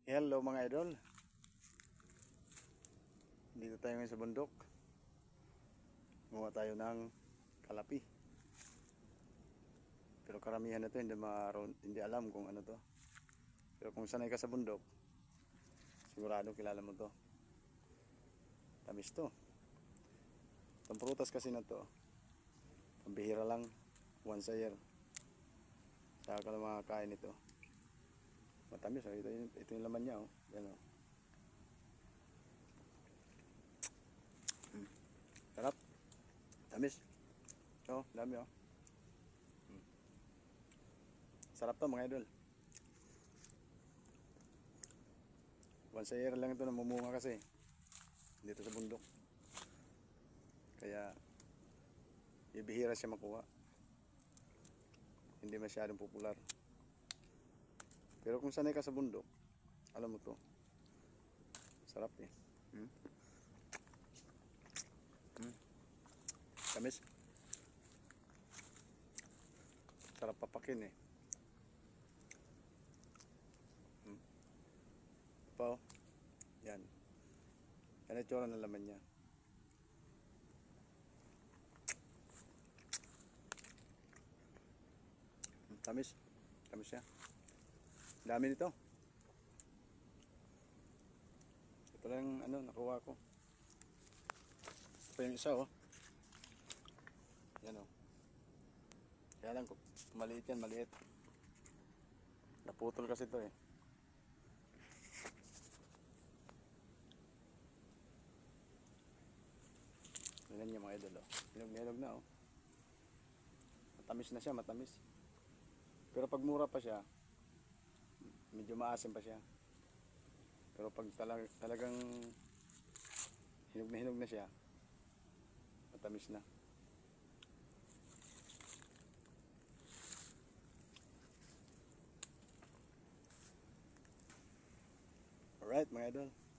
Hello mga idol. Dito tayo ngayon sa bundok. Gumawa tayo ng kalapi. Pero karamihan na ito hindi alam kung ano to. Pero kung sanay ka sa bundok, sigurado kilala mo to. Tamis to. Itong prutas kasi na to, pambihira lang, once a year. Saka ka lang makakain ito. Matamis, oh. Ito yung laman niya, oh. Yan, oh. Sarap. Tamis. Oh, dami, oh. Sarap to mga idol. Once a year lang ito namumunga kasi dito sa bundok. Kaya ibihira siya makuha. Hindi masyadong popular. Pero kung sanay ka sa bundok, alam mo to. Sarap eh. Tamis. Sarap papakin eh. Pa, yan. Yan ang itsura ng laman niya. Tamis. Tamis siya. Dami nito. Ito lang nakuha ko. Ito yung isa, oh. Yan, oh. Kaya lang, maliit yan, maliit. Naputol kasi ito eh. Tingnan niyo mga idol, oh. Hinog na, oh. Matamis na siya, matamis. Pero pag mura pa siya, medyo maasim pa siya. Pero pag talagang hinog na siya, matamis na. Alright mga idol.